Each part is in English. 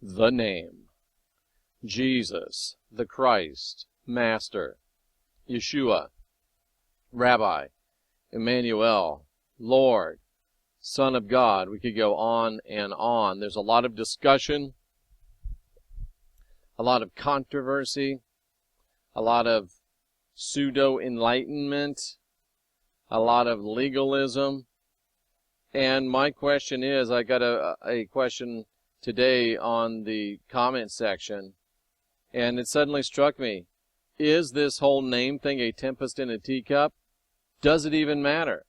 the name. Jesus, the Christ, Master, Yeshua, Rabbi, Emmanuel, Lord, Son of God. We could go on and on. There's a lot of discussion, a lot of controversy, a lot of pseudo-enlightenment, a lot of legalism. And my question is, I got a question today on the comment section, and it suddenly struck me. Is this whole name thing a tempest in a teacup? Does it even matter?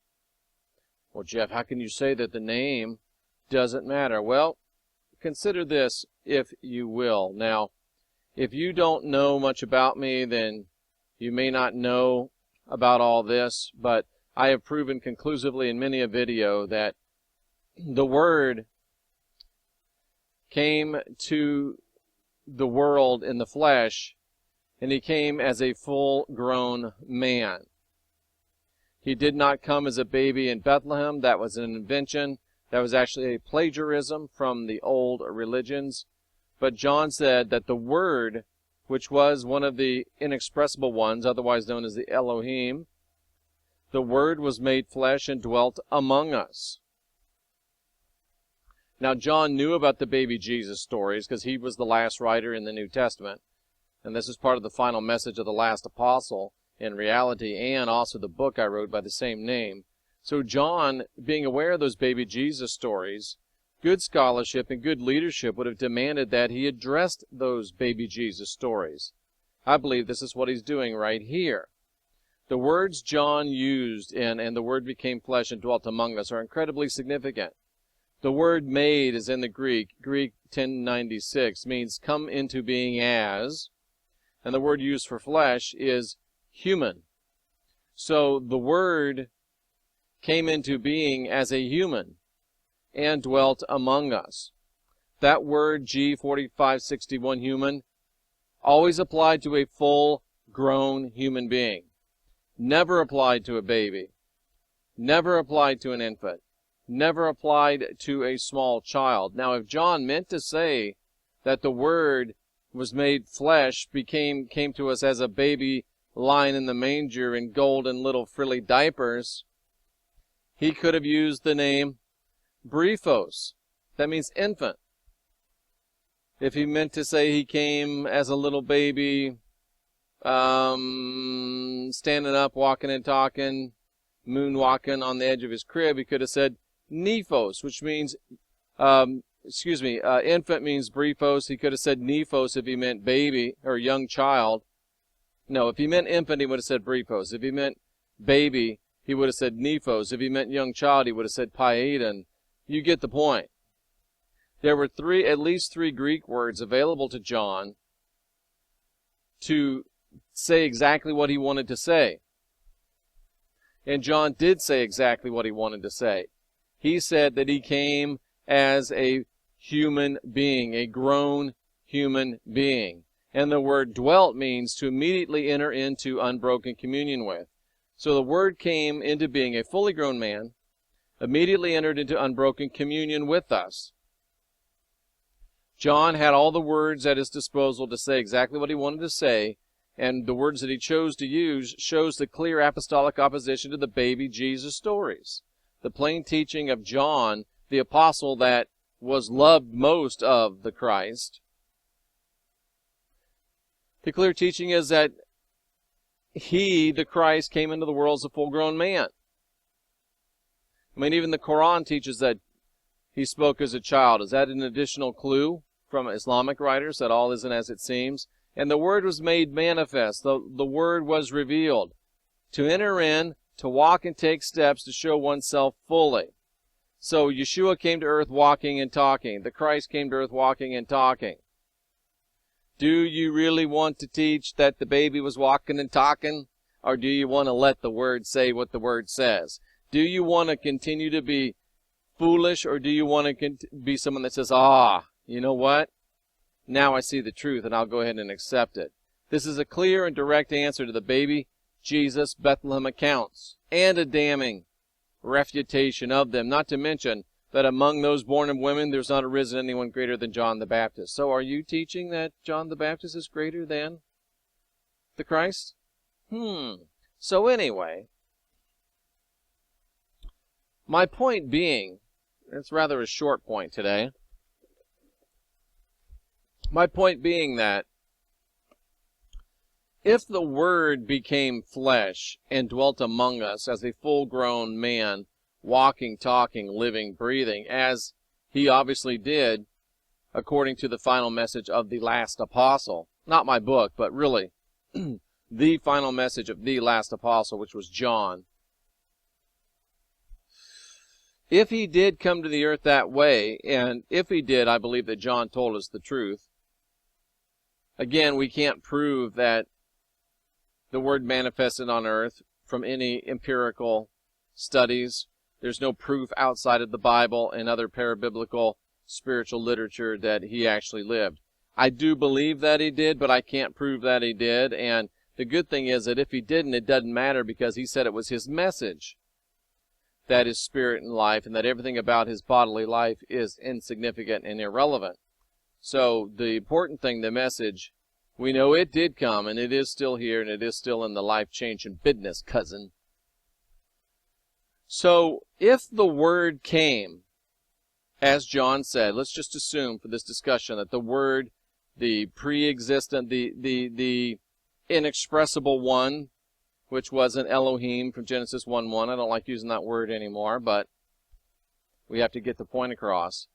Well, Jeff, how can you say that the name doesn't matter? Well, consider this, if you will. Now, if you don't know much about me, then you may not know about all this, but I have proven conclusively in many a video that the Word came to the world in the flesh, and he came as a full-grown man. He did not come as a baby in Bethlehem. That was an invention. That was actually a plagiarism from the old religions. But John said that the Word, which was one of the inexpressible ones, otherwise known as the Elohim, the Word was made flesh and dwelt among us. Now, John knew about the baby Jesus stories because he was the last writer in the New Testament. And this is part of the final message of the last apostle in reality, and also the book I wrote by the same name. So John, being aware of those baby Jesus stories, good scholarship and good leadership would have demanded that he addressed those baby Jesus stories. I believe this is what he's doing right here. The words John used and the Word became flesh and dwelt among us are incredibly significant. The word made is in the Greek 1096, means come into being as, and the word used for flesh is human. So the Word came into being as a human and dwelt among us. That word G4561 human always applied to a full-grown human being. Never applied to a baby. Never applied to an infant. Never applied to a small child. Now, if John meant to say that the Word was made flesh, came to us as a baby lying in the manger in golden little frilly diapers, he could have used the name Briefos. That means infant. If he meant to say he came as a little baby, standing up, walking and talking, moonwalking on the edge of his crib, he could have said Nephos, which means, infant means Briefos. He could have said Nephos if he meant baby or young child. No, if he meant infant, he would have said Briefos. If he meant baby, he would have said Nephos. If he meant young child, he would have said Paedan. You get the point. There were at least three Greek words available to John to say exactly what he wanted to say. And John did say exactly what he wanted to say. He said that he came as a human being, a grown human being. And the word dwelt means to immediately enter into unbroken communion with. So the Word came into being a fully grown man, immediately entered into unbroken communion with us. John had all the words at his disposal to say exactly what he wanted to say, and the words that he chose to use shows the clear apostolic opposition to the baby Jesus stories. The plain teaching of John, the apostle that was loved most of the Christ. The clear teaching is that he, the Christ, came into the world as a full-grown man. I mean, even the Quran teaches that he spoke as a child. Is that an additional clue from Islamic writers that all isn't as it seems? And the Word was made manifest. The Word was revealed. To enter in, to walk and take steps to show oneself fully. So Yeshua came to earth walking and talking. The Christ came to earth walking and talking. Do you really want to teach that the baby was walking and talking? Or do you want to let the Word say what the Word says? Do you want to continue to be foolish, or do you want to be someone that says, you know what? Now I see the truth, and I'll go ahead and accept it. This is a clear and direct answer to the baby Jesus Bethlehem accounts, and a damning refutation of them, not to mention that among those born of women there's not arisen anyone greater than John the Baptist. So are you teaching that John the Baptist is greater than the Christ? So anyway, my point being, it's rather a short point today. My point being that if the Word became flesh and dwelt among us as a full-grown man, walking, talking, living, breathing, as he obviously did according to the final message of the last apostle, not my book, but really the final message of the last apostle, which was John. If he did come to the earth that way, and if he did, I believe that John told us the truth. Again, we can't prove that the Word manifested on earth from any empirical studies. There's no proof outside of the Bible and other parabiblical spiritual literature that he actually lived. I do believe that he did, but I can't prove that he did. And the good thing is that if he didn't, it doesn't matter, because he said it was his message that is spirit and life, and that everything about his bodily life is insignificant and irrelevant. So the important thing, the message, we know it did come, and it is still here, and it is still in the life-changing business, cousin. So if the Word came, as John said, let's just assume for this discussion that the Word, the pre-existent, the inexpressible one, which was an Elohim from Genesis 1:1. I don't like using that word anymore, but we have to get the point across.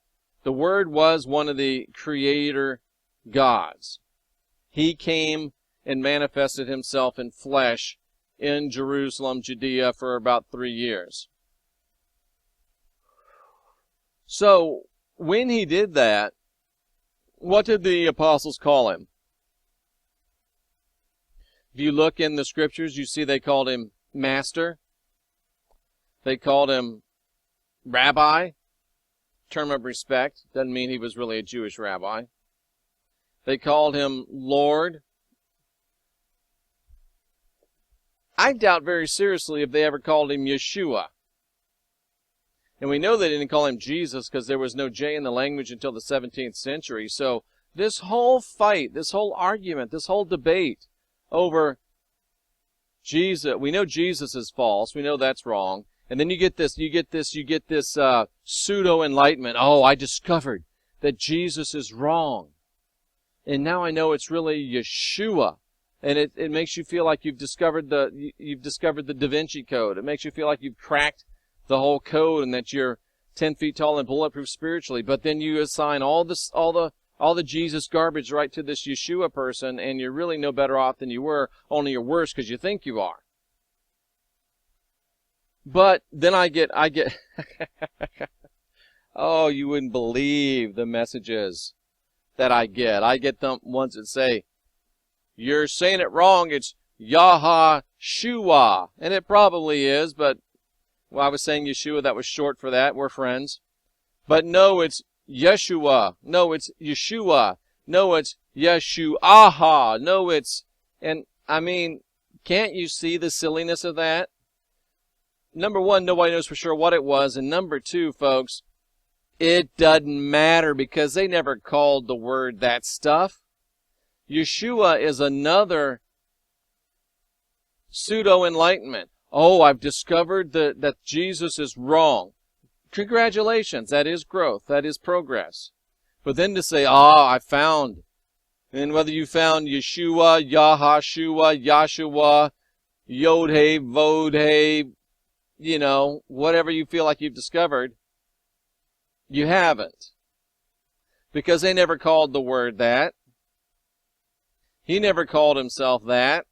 The Word was one of the creator gods. He came and manifested himself in flesh in Jerusalem, Judea, for about 3 years. So, when he did that, what did the apostles call him? If you look in the scriptures, you see they called him master. They called him rabbi, term of respect. Doesn't mean he was really a Jewish rabbi. They called him Lord. I doubt very seriously if they ever called him Yeshua. And we know they didn't call him Jesus because there was no J in the language until the 17th century. So this whole fight, this whole argument, this whole debate over Jesus, we know Jesus is false. We know that's wrong. And then you get this Pseudo-Enlightenment. Oh, I discovered that Jesus is wrong. And now I know it's really Yeshua. And it makes you feel like you've discovered the Da Vinci Code. It makes you feel like you've cracked the whole code and that you're 10 feet tall and bulletproof spiritually. But then you assign all the Jesus garbage right to this Yeshua person, and you're really no better off than you were, only you're worse because you think you are. But then I get oh, you wouldn't believe the messages that I get. I get them ones that say, you're saying it wrong, it's Yahashua. And it probably is, but well, I was saying Yeshua, that was short for that. We're friends. But no, it's Yeshua. No, it's Yeshua. No, it's Yeshuaha. No, it's... And, I mean, can't you see the silliness of that? Number one, nobody knows for sure what it was. And number two, folks, it doesn't matter because they never called the Word that stuff. Yeshua is another Pseudo-Enlightenment. Oh, I've discovered that Jesus is wrong. Congratulations, that is growth, that is progress. But then to say, I found, and whether you found Yeshua, Yahashua, Yahshua, Yod-He, Vod-He, you know, whatever you feel like you've discovered, you haven't. Because they never called the Word that. He never called himself that.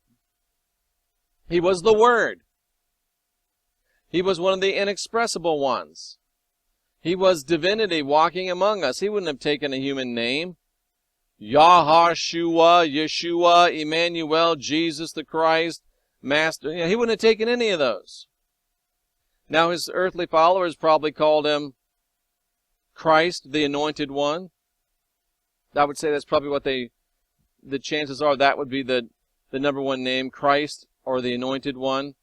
He was the Word. He was one of the inexpressible ones. He was divinity walking among us. He wouldn't have taken a human name. Yahashua, Yeshua, Emmanuel, Jesus the Christ, Master. You know, he wouldn't have taken any of those. Now his earthly followers probably called him Christ, the Anointed One. I would say that's probably what the chances are that would be the number one name, Christ or the Anointed One.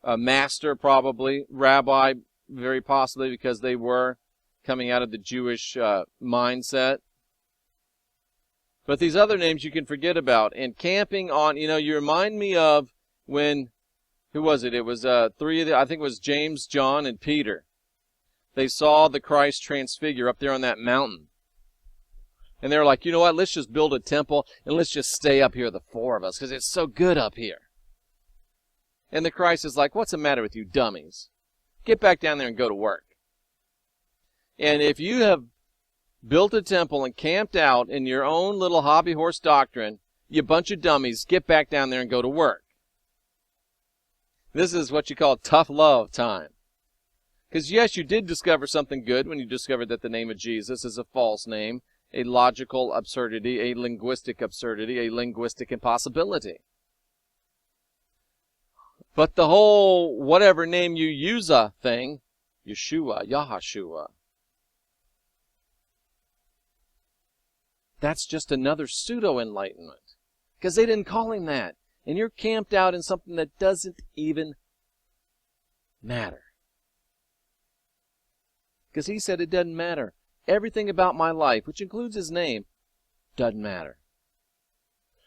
Master probably, Rabbi very possibly because they were coming out of the Jewish mindset. But these other names you can forget about. And camping on, you remind me of when, who was it? It was three of the, I think it was James, John, and Peter. They saw the Christ transfigure up there on that mountain. And they were like, you know what, let's just build a temple and let's just stay up here, the four of us, because it's so good up here. And the Christ is like, what's the matter with you dummies? Get back down there and go to work. And if you have built a temple and camped out in your own little hobby horse doctrine, you bunch of dummies, get back down there and go to work. This is what you call tough love time. Because yes, you did discover something good when you discovered that the name of Jesus is a false name, a logical absurdity, a linguistic absurdity, a linguistic impossibility. But the whole whatever name you use a thing, Yeshua, Yahashua, that's just another pseudo-enlightenment. Because they didn't call him that. And you're camped out in something that doesn't even matter. Because he said it doesn't matter. Everything about my life, which includes his name, doesn't matter.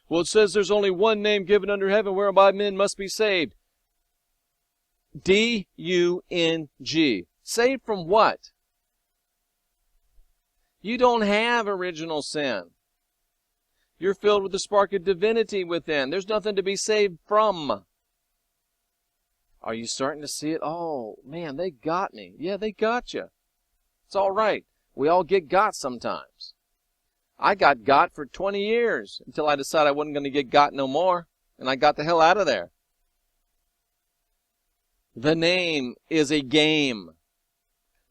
Well, it says there's only one name given under heaven whereby men must be saved. D-U-N-G. Saved from what? You don't have original sin. You're filled with the spark of divinity within. There's nothing to be saved from. Are you starting to see it? Oh, man, they got me. Yeah, they got you. It's all right. We all get got sometimes. I got for 20 years until I decided I wasn't going to get got no more, and I got the hell out of there. The name is a game.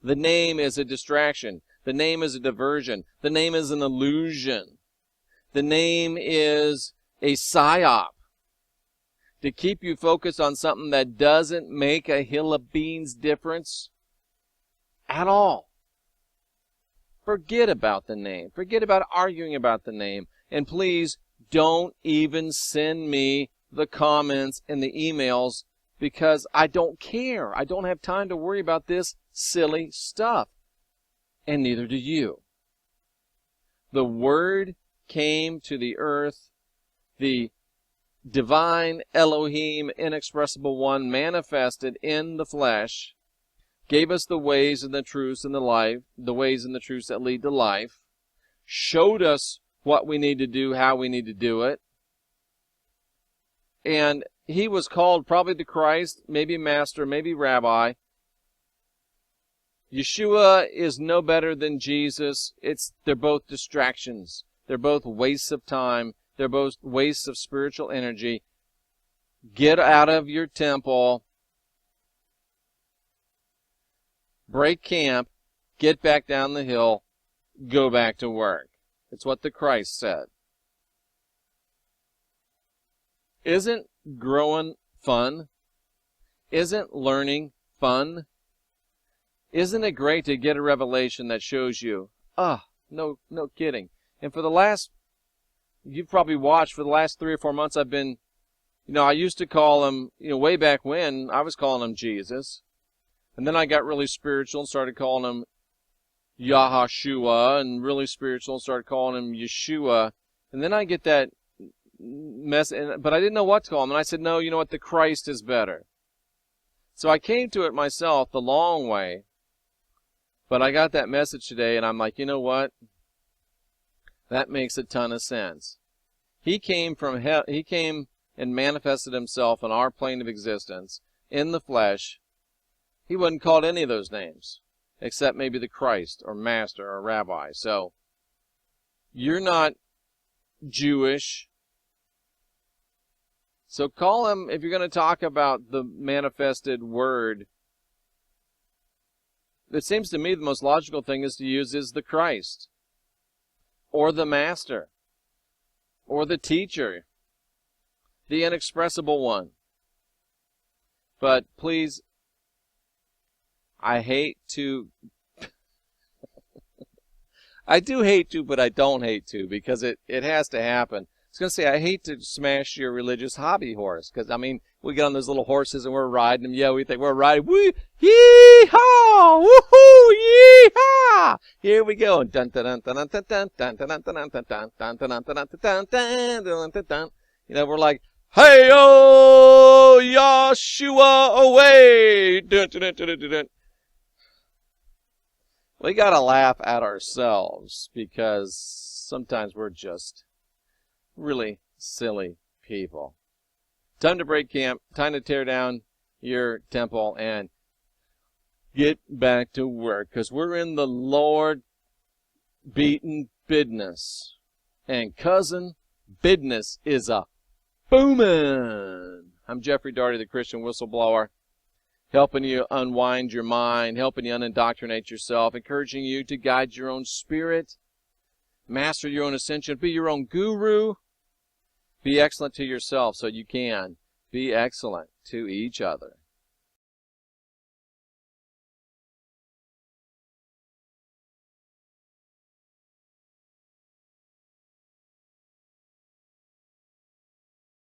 The name is a distraction. The name is a diversion. The name is an illusion. The name is a psyop to keep you focused on something that doesn't make a hill of beans difference at all. Forget about the name. Forget about arguing about the name. And please don't even send me the comments and the emails because I don't care. I don't have time to worry about this silly stuff. And neither do you. The Word came to the earth, the divine Elohim, inexpressible one, manifested in the flesh, gave us the ways and the truths and the life, the ways and the truths that lead to life, showed us what we need to do, how we need to do it, and he was called probably the Christ, maybe Master, maybe Rabbi. Yeshua is no better than Jesus. They're both distractions. They're both wastes of time. They're both wastes of spiritual energy. Get out of your temple. Break camp. Get back down the hill. Go back to work. It's what the Christ said. Isn't growing fun? Isn't learning fun? Isn't it great to get a revelation that shows you, no kidding. And for the last, you've probably watched, for the last 3 or 4 months I've been, I used to call him, way back when, I was calling him Jesus. And then I got really spiritual and started calling him Yahashua, and really spiritual and started calling him Yeshua. And then I get that mess, but I didn't know what to call him. And I said, no, you know what, the Christ is better. So I came to it myself the long way. But I got that message today, and I'm like, you know what? That makes a ton of sense. He came from hell. He came and manifested himself on our plane of existence in the flesh. He wasn't called any of those names, except maybe the Christ or Master or Rabbi. So you're not Jewish. So call him, if you're going to talk about the manifested word, it seems to me the most logical thing is to use is the Christ, or the Master, or the Teacher, the inexpressible one. But please, I hate to, I do hate to, but I don't hate to, because it has to happen. I was going to say, I hate to smash your religious hobby horse, because, we get on those little horses and we're riding them. Yeah, we think we're riding. Woo, yee-haw, woohoo, Yeehaw! Here we go. Dun dun dun dun dun dun dun dun dun dun dun dun dun dun dun dun dun dun dun. You know, we're like, hey oh, Yahashua away! Dun dun dun dun dun dun. We gotta laugh at ourselves because sometimes we're just really silly people. Time to break camp. Time to tear down your temple and get back to work, because we're in the Lord beaten business. And cousin, business is a boomin'. I'm Jeffrey Daugherty, the Christian Whistleblower, helping you unwind your mind, helping you unindoctrinate yourself, encouraging you to guide your own spirit, master your own ascension, be your own guru, be excellent to yourself so you can be excellent to each other.